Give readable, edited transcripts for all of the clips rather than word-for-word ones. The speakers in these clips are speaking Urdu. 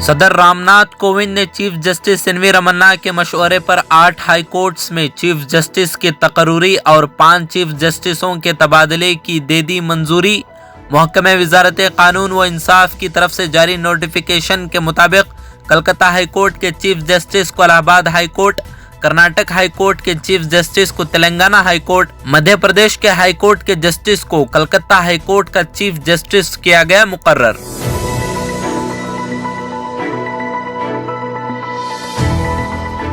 صدر رامناتھ کووند نے چیف جسٹس این وی رمنا کے مشورے پر 8 ہائی کورٹس میں چیف جسٹس کی تقرری اور 5 چیف جسٹسوں کے تبادلے کی دے دی منظوری۔ محکمہ وزارت قانون و انصاف کی طرف سے جاری نوٹیفیکیشن کے مطابق کلکتہ ہائی کورٹ کے چیف جسٹس کو الہ آباد high court, Karnataka high court کے چیف جسٹس کو تلنگانہ ہائی کورٹ، مدھیہ پردیش کے ہائی کورٹ کے جسٹس کو کلکتہ ہائی کورٹ کا چیف جسٹس کیا گیا مقرر۔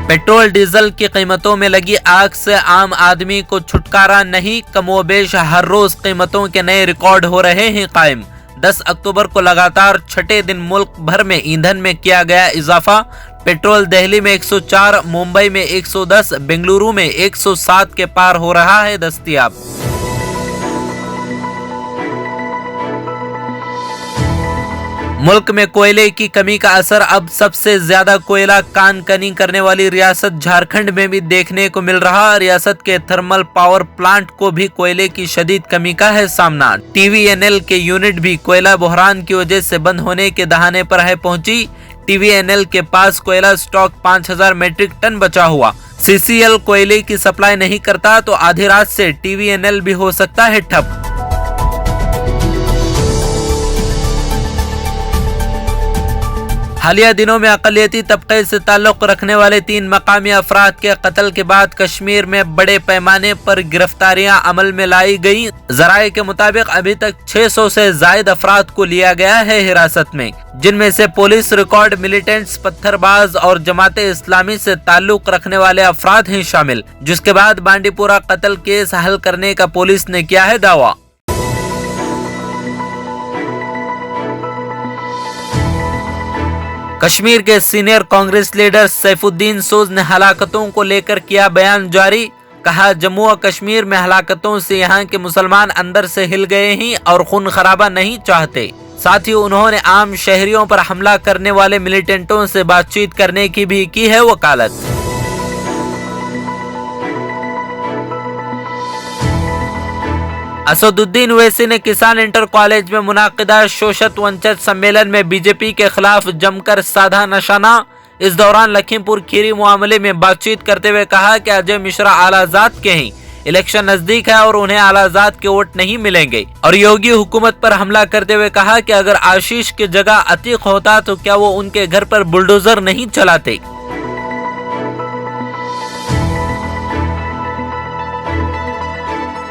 پیٹرول ڈیزل کی قیمتوں میں لگی آگ سے عام آدمی کو چھٹکارا نہیں، کم و بیش ہر روز قیمتوں کے نئے ریکارڈ ہو رہے ہیں قائم۔ 10 اکتوبر کو لگاتار چھٹے دن ملک بھر میں ایندھن میں کیا گیا اضافہ۔ پیٹرول دہلی میں 104، ممبئی میں 110، بنگلورو میں 107 کے پار ہو رہا ہے دستیاب۔ ملک میں کوئلے کی کمی کا اثر اب سب سے زیادہ کوئلہ کان کنی کرنے والی ریاست جھارکھنڈ میں بھی دیکھنے کو مل رہا۔ ریاست کے تھرمل پاور پلانٹ کو بھی کوئلے کی شدید کمی کا ہے سامنا۔ ٹی وی این ایل کے یونٹ بھی کوئلہ بحران کی وجہ سے بند ہونے کے دہانے پر ہے پہنچی۔ ٹی وی این ایل کے پاس کوئلہ سٹاک 5000 میٹرک ٹن بچا ہوا۔ سی سی ایل کوئلے کی سپلائی نہیں کرتا تو آدھی رات سے ٹی وی این ایل بھی ہو سکتا ہے ٹھپ۔ حالیہ دنوں میں اقلیتی طبقے سے تعلق رکھنے والے 3 مقامی افراد کے قتل کے بعد کشمیر میں بڑے پیمانے پر گرفتاریاں عمل میں لائی گئیں۔ ذرائع کے مطابق ابھی تک 600 سے زائد افراد کو لیا گیا ہے حراست میں، جن میں سے پولیس ریکارڈ ملیٹنٹس، پتھر باز اور جماعت اسلامی سے تعلق رکھنے والے افراد ہیں شامل، جس کے بعد بانڈی پورہ قتل کیس حل کرنے کا پولیس نے کیا ہے دعویٰ۔ کشمیر کے سینئر کانگریس لیڈر سیف الدین سوز نے ہلاکتوں کو لے کر کیا بیان جاری۔ کہا جموں و کشمیر میں ہلاکتوں سے یہاں کے مسلمان اندر سے ہل گئے ہیں اور خون خرابہ نہیں چاہتے۔ ساتھ ہی انہوں نے عام شہریوں پر حملہ کرنے والے ملیٹنٹوں سے بات چیت کرنے کی بھی کی ہے وکالت۔ اسد الدین اویسی نے کسان انٹر کالج میں منعقدہ شوشت ونچت سمیلن میں بی جے پی کے خلاف جم کر سادھا نشانہ۔ اس دوران لکھیم پور کھیری معاملے میں بات چیت کرتے ہوئے کہا کہ اجے مشرا اعلیٰ ذات کے ہیں، الیکشن نزدیک ہے اور انہیں اعلیٰ ذات کے ووٹ نہیں ملیں گے، اور یوگی حکومت پر حملہ کرتے ہوئے کہا کہ اگر آشیش کی جگہ عتیق ہوتا تو کیا وہ ان کے گھر پر بلڈوزر نہیں چلاتے۔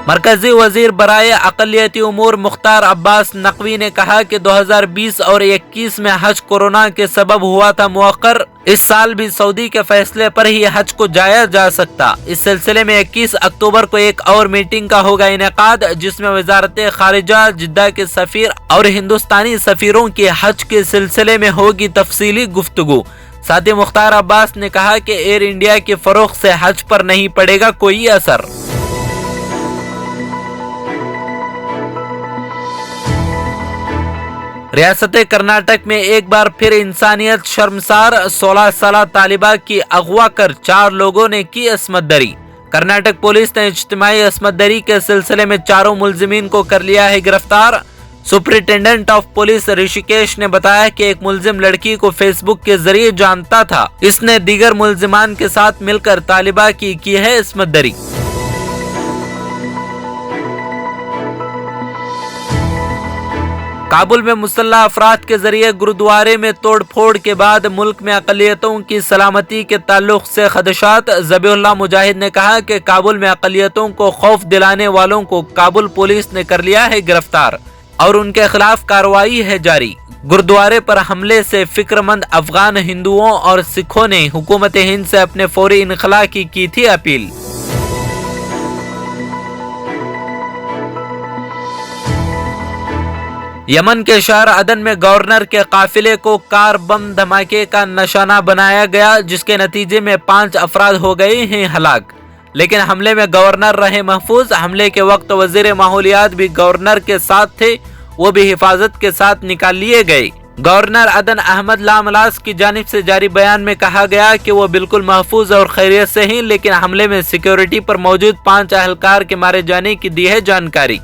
مرکزی وزیر برائے اقلیتی امور مختار عباس نقوی نے کہا کہ 2020 اور 21 میں حج کورونا کے سبب ہوا تھا مؤخر۔ اس سال بھی سعودی کے فیصلے پر ہی حج کو جایا جا سکتا۔ اس سلسلے میں 21 اکتوبر کو ایک اور میٹنگ کا ہوگا انعقاد، جس میں وزارت خارجہ، جدہ کے سفیر اور ہندوستانی سفیروں کی حج کے سلسلے میں ہوگی تفصیلی گفتگو۔ ساتھ ہی مختار عباس نے کہا کہ ایئر انڈیا کے فروغ سے حج پر نہیں پڑے گا کوئی اثر۔ ریاست کرناٹک میں ایک بار پھر انسانیت شرمسار، 16 سالہ طالبہ کی اغوا کر 4 لوگوں نے کی عصمت دری۔ کرناٹک پولیس نے اجتماعی عصمت دری کے سلسلے میں 4 ملزمین کو کر لیا ہے گرفتار۔ سپرنٹینڈنٹ آف پولیس رشیکیش نے بتایا کہ ایک ملزم لڑکی کو فیس بک کے ذریعے جانتا تھا۔ اس نے دیگر ملزمان کے ساتھ مل کر طالبہ کی ہے عصمت دری۔ کابل میں مسلح افراد کے ذریعے گرودوارے میں توڑ پھوڑ کے بعد ملک میں اقلیتوں کی سلامتی کے تعلق سے خدشات۔ ذبیح اللہ مجاہد نے کہا کہ کابل میں اقلیتوں کو خوف دلانے والوں کو کابل پولیس نے کر لیا ہے گرفتار اور ان کے خلاف کارروائی ہے جاری۔ گرودوارے پر حملے سے فکر مند افغان ہندوؤں اور سکھوں نے حکومت ہند سے اپنے فوری انخلاء کی تھی اپیل۔ یمن کے شہر عدن میں گورنر کے قافلے کو کار بم دھماکے کا نشانہ بنایا گیا، جس کے نتیجے میں 5 افراد ہو گئے ہیں ہلاک، لیکن حملے میں گورنر رہے محفوظ۔ حملے کے وقت وزیر ماحولیات بھی گورنر کے ساتھ تھے، وہ بھی حفاظت کے ساتھ نکال لیے گئے۔ گورنر عدن احمد لاملاس کی جانب سے جاری بیان میں کہا گیا کہ وہ بالکل محفوظ اور خیریت سے ہیں، لیکن حملے میں سیکیورٹی پر موجود 5 اہلکار کے مارے جانے کی دی ہے جانکاری۔